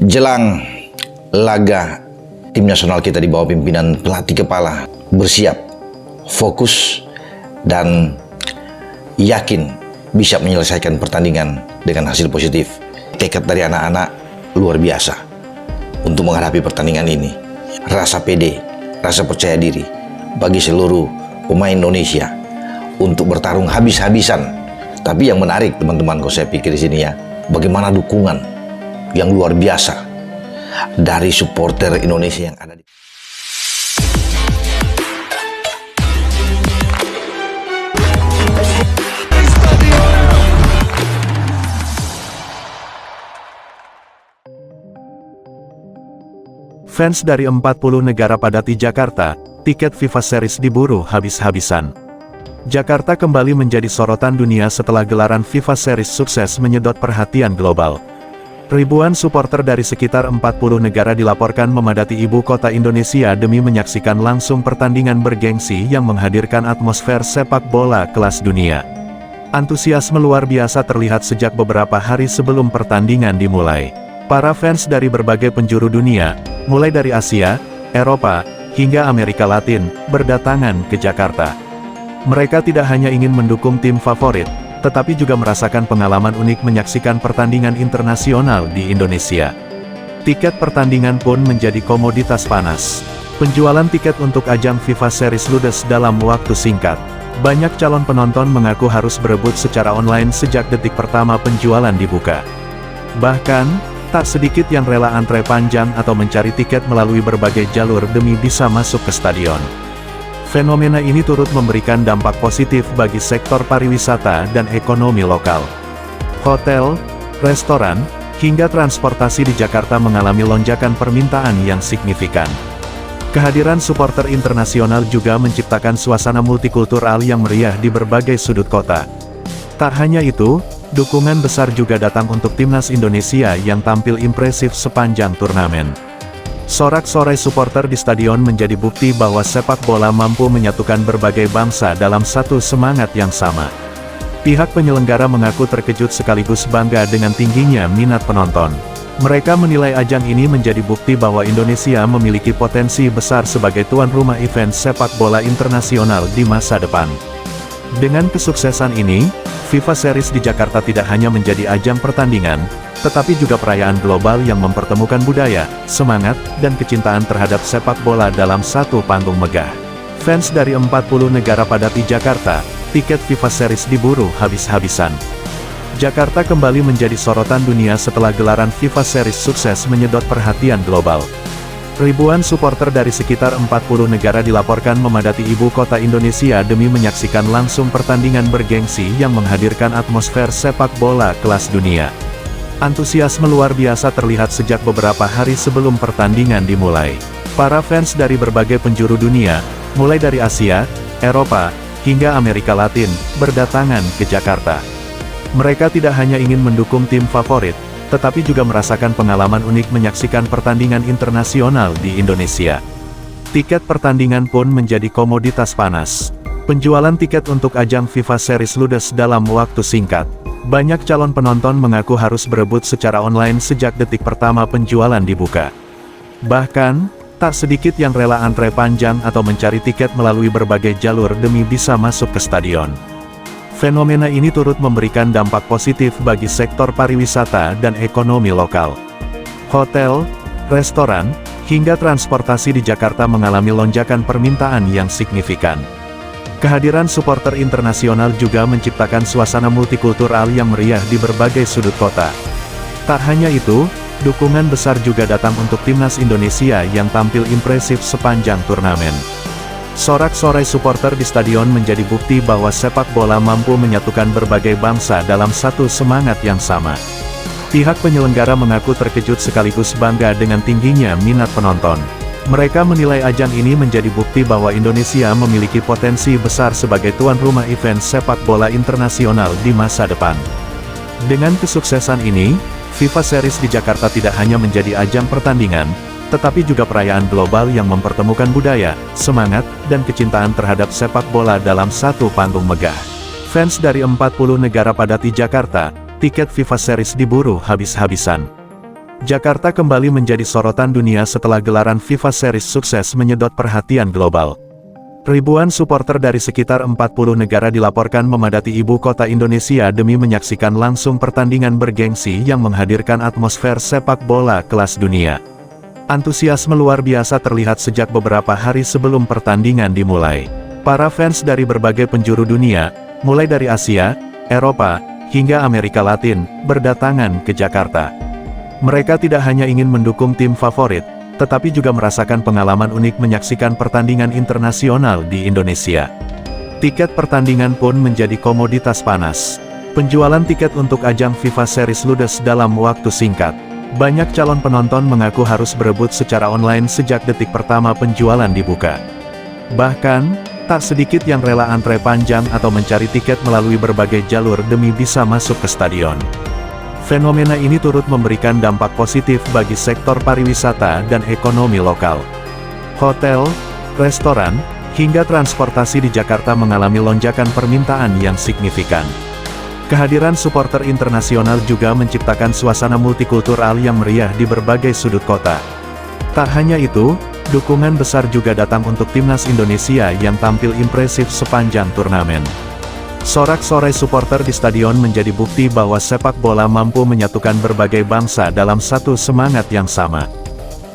Jelang laga tim nasional kita di bawah pimpinan pelatih kepala, bersiap, fokus, dan yakin bisa menyelesaikan pertandingan dengan hasil positif. Tekad dari anak-anak luar biasa untuk menghadapi pertandingan ini. Rasa pede, rasa percaya diri bagi seluruh pemain Indonesia untuk bertarung habis-habisan. Tapi yang menarik teman-teman, kalau saya pikir di sini ya, bagaimana dukungan yang luar biasa dari supporter Indonesia yang ada di Fans dari 40 negara padati Jakarta, tiket FIFA Series diburu habis-habisan. Jakarta kembali menjadi sorotan dunia setelah gelaran FIFA Series sukses menyedot perhatian global. Ribuan supporter dari sekitar 40 negara dilaporkan memadati ibu kota Indonesia demi menyaksikan langsung pertandingan bergengsi yang menghadirkan atmosfer sepak bola kelas dunia. Antusiasme luar biasa terlihat sejak beberapa hari sebelum pertandingan dimulai. Para fans dari berbagai penjuru dunia, mulai dari Asia, Eropa, hingga Amerika Latin, berdatangan ke Jakarta. Mereka tidak hanya ingin mendukung tim favorit, tetapi juga merasakan pengalaman unik menyaksikan pertandingan internasional di Indonesia. Tiket pertandingan pun menjadi komoditas panas. Penjualan tiket untuk ajang FIFA Series ludes dalam waktu singkat. Banyak calon penonton mengaku harus berebut secara online sejak detik pertama penjualan dibuka. Bahkan, tak sedikit yang rela antre panjang atau mencari tiket melalui berbagai jalur demi bisa masuk ke stadion. Fenomena ini turut memberikan dampak positif bagi sektor pariwisata dan ekonomi lokal. Hotel, restoran, hingga transportasi di Jakarta mengalami lonjakan permintaan yang signifikan. Kehadiran supporter internasional juga menciptakan suasana multikultural yang meriah di berbagai sudut kota. Tak hanya itu, dukungan besar juga datang untuk timnas Indonesia yang tampil impresif sepanjang turnamen. Sorak-sorai supporter di stadion menjadi bukti bahwa sepak bola mampu menyatukan berbagai bangsa dalam satu semangat yang sama. Pihak penyelenggara mengaku terkejut sekaligus bangga dengan tingginya minat penonton. Mereka menilai ajang ini menjadi bukti bahwa Indonesia memiliki potensi besar sebagai tuan rumah event sepak bola internasional di masa depan. Dengan kesuksesan ini, FIFA Series di Jakarta tidak hanya menjadi ajang pertandingan, tetapi juga perayaan global yang mempertemukan budaya, semangat, dan kecintaan terhadap sepak bola dalam satu panggung megah. Fans dari 40 negara padati Jakarta, tiket FIFA Series diburu habis-habisan. Jakarta kembali menjadi sorotan dunia setelah gelaran FIFA Series sukses menyedot perhatian global. Ribuan supporter dari sekitar 40 negara dilaporkan memadati ibu kota Indonesia demi menyaksikan langsung pertandingan bergengsi yang menghadirkan atmosfer sepak bola kelas dunia. Antusiasme luar biasa terlihat sejak beberapa hari sebelum pertandingan dimulai. Para fans dari berbagai penjuru dunia, mulai dari Asia, Eropa, hingga Amerika Latin, berdatangan ke Jakarta. Mereka tidak hanya ingin mendukung tim favorit, tetapi juga merasakan pengalaman unik menyaksikan pertandingan internasional di Indonesia. Tiket pertandingan pun menjadi komoditas panas. Penjualan tiket untuk ajang FIFA Series ludes dalam waktu singkat. Banyak calon penonton mengaku harus berebut secara online sejak detik pertama penjualan dibuka. Bahkan, tak sedikit yang rela antre panjang atau mencari tiket melalui berbagai jalur demi bisa masuk ke stadion. Fenomena ini turut memberikan dampak positif bagi sektor pariwisata dan ekonomi lokal. Hotel, restoran, hingga transportasi di Jakarta mengalami lonjakan permintaan yang signifikan. Kehadiran supporter internasional juga menciptakan suasana multikultural yang meriah di berbagai sudut kota. Tak hanya itu, dukungan besar juga datang untuk timnas Indonesia yang tampil impresif sepanjang turnamen. Sorak-sorai supporter di stadion menjadi bukti bahwa sepak bola mampu menyatukan berbagai bangsa dalam satu semangat yang sama. Pihak penyelenggara mengaku terkejut sekaligus bangga dengan tingginya minat penonton. Mereka menilai ajang ini menjadi bukti bahwa Indonesia memiliki potensi besar sebagai tuan rumah event sepak bola internasional di masa depan. Dengan kesuksesan ini, FIFA Series di Jakarta tidak hanya menjadi ajang pertandingan, tetapi juga perayaan global yang mempertemukan budaya, semangat, dan kecintaan terhadap sepak bola dalam satu panggung megah. Fans dari 40 negara padati Jakarta, tiket FIFA Series diburu habis-habisan. Jakarta kembali menjadi sorotan dunia setelah gelaran FIFA Series sukses menyedot perhatian global. Ribuan supporter dari sekitar 40 negara dilaporkan memadati ibu kota Indonesia demi menyaksikan langsung pertandingan bergengsi yang menghadirkan atmosfer sepak bola kelas dunia. Antusiasme luar biasa terlihat sejak beberapa hari sebelum pertandingan dimulai. Para fans dari berbagai penjuru dunia, mulai dari Asia, Eropa, hingga Amerika Latin, berdatangan ke Jakarta. Mereka tidak hanya ingin mendukung tim favorit, tetapi juga merasakan pengalaman unik menyaksikan pertandingan internasional di Indonesia. Tiket pertandingan pun menjadi komoditas panas. Penjualan tiket untuk ajang FIFA Series ludes dalam waktu singkat. Banyak calon penonton mengaku harus berebut secara online sejak detik pertama penjualan dibuka. Bahkan, tak sedikit yang rela antre panjang atau mencari tiket melalui berbagai jalur demi bisa masuk ke stadion. Fenomena ini turut memberikan dampak positif bagi sektor pariwisata dan ekonomi lokal. Hotel, restoran, hingga transportasi di Jakarta mengalami lonjakan permintaan yang signifikan. Kehadiran supporter internasional juga menciptakan suasana multikultural yang meriah di berbagai sudut kota. Tak hanya itu, dukungan besar juga datang untuk timnas Indonesia yang tampil impresif sepanjang turnamen. Sorak-sorai supporter di stadion menjadi bukti bahwa sepak bola mampu menyatukan berbagai bangsa dalam satu semangat yang sama.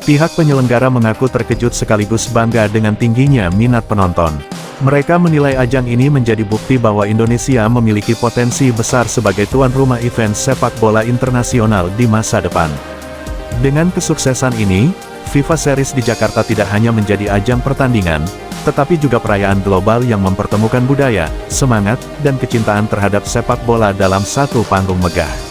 Pihak penyelenggara mengaku terkejut sekaligus bangga dengan tingginya minat penonton. Mereka menilai ajang ini menjadi bukti bahwa Indonesia memiliki potensi besar sebagai tuan rumah event sepak bola internasional di masa depan. Dengan kesuksesan ini, FIFA Series di Jakarta tidak hanya menjadi ajang pertandingan, tetapi juga perayaan global yang mempertemukan budaya, semangat, dan kecintaan terhadap sepak bola dalam satu panggung megah.